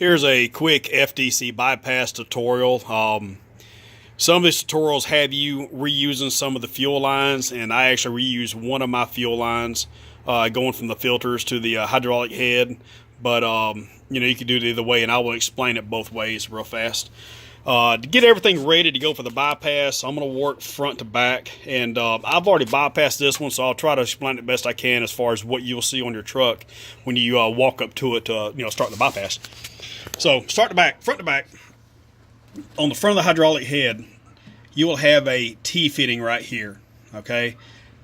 Here's a quick FDC bypass tutorial. Some of these tutorials have you reusing some of the fuel lines, and I actually reuse one of my fuel lines going from the filters to the hydraulic head. But you can do it either way, and I will explain it both ways real fast. To get everything ready to go for the bypass, I'm going to work front to back, and I've already bypassed this one, so I'll try to explain it best I can as far as what you'll see on your truck when you walk up to it to start the bypass. So start to back, front to back. On the front of the hydraulic head, you will have a T-fitting right here. Okay,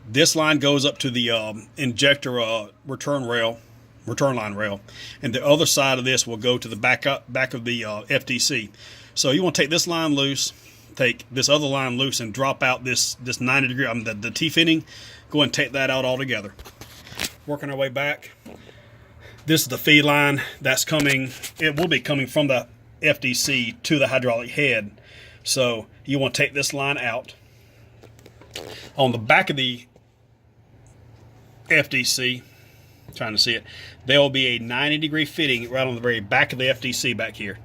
this line goes up to the injector return line rail, and the other side of this will go to the back of the FDC. So you want to take this line loose, take this other line loose, and drop out this 90 degree, the T-fitting. Go and take that out altogether. Working our way back. This is the feed line that's coming. It will be coming from the FDC to the hydraulic head. So you want to take this line out. On the back of the FDC, trying to see it, there will be a 90 degree fitting right on the very back of the FDC back here.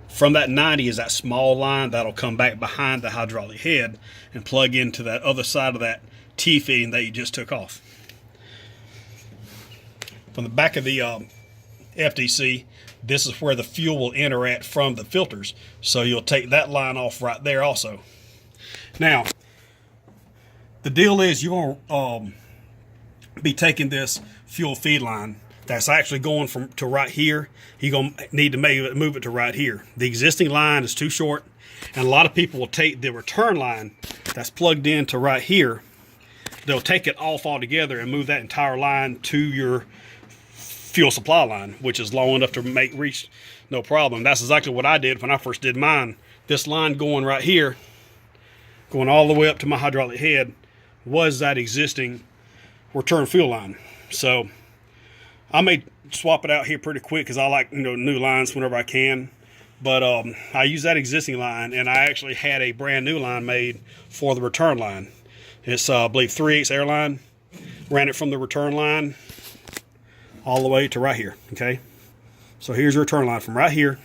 From that 90 is that small line that'll come back behind the hydraulic head and plug into that other side of that T-fitting that you just took off. From the back of the FDC, this is where the fuel will enter at from the filters. So you'll take that line off right there also. Now, the deal is you're going to be taking this fuel feed line that's actually going to right here. You're going to need to move it to right here. The existing line is too short, and a lot of people will take the return line that's plugged into right here. They'll take it off altogether and move that entire line to your fuel supply line, which is long enough to reach no problem. That's exactly what I did when I first did mine. This line going right here, going all the way up to my hydraulic head, was that existing return fuel line. So I may swap it out here pretty quick because I like new lines whenever I can. But I use that existing line, and I actually had a brand new line made for the return line. It's I believe 3/8 airline. Ran it from the return line all the way to right here. Okay, so here's your return line from right here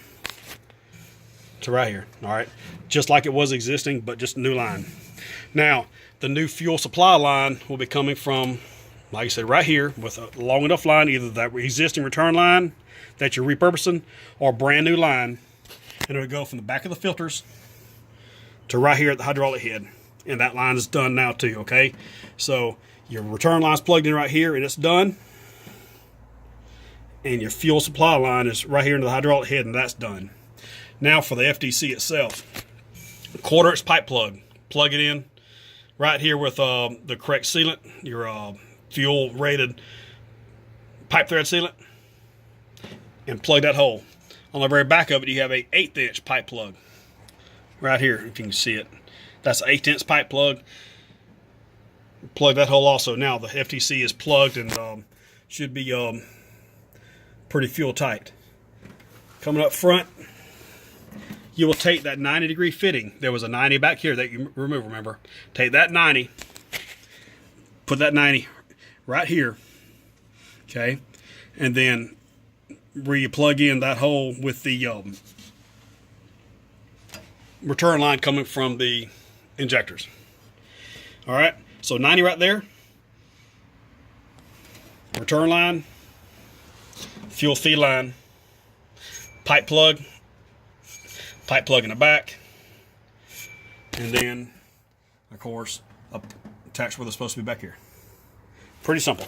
to right here. All right, just like it was existing, but just a new line. Now the new fuel supply line will be coming from, like I said, right here with a long enough line, either that existing return line that you're repurposing or a brand new line, and it'll go from the back of the filters to right here at the hydraulic head, and that line is done now too. Okay, so your return line is plugged in right here and it's done, and your fuel supply line is right here into the hydraulic head, and that's done. Now for the FDC itself, 1/4 inch pipe plug it in right here with the correct sealant, your fuel rated pipe thread sealant, and plug that hole. On the very back of it, you have a 1/8 inch pipe plug right here, if you can see it. That's an 1/8 inch pipe plug. Plug that hole also. Now the FTC is plugged and should be pretty fuel tight. Coming up front, you will take that 90 degree fitting. There was a 90 back here that you remember. Take that 90, put that 90 right here, okay, and then where you plug in that hole with the return line coming from the injectors. All right, so 90 right there, return line, fuel feed line, pipe plug in the back, and then of course attached where they're supposed to be back here. Pretty simple.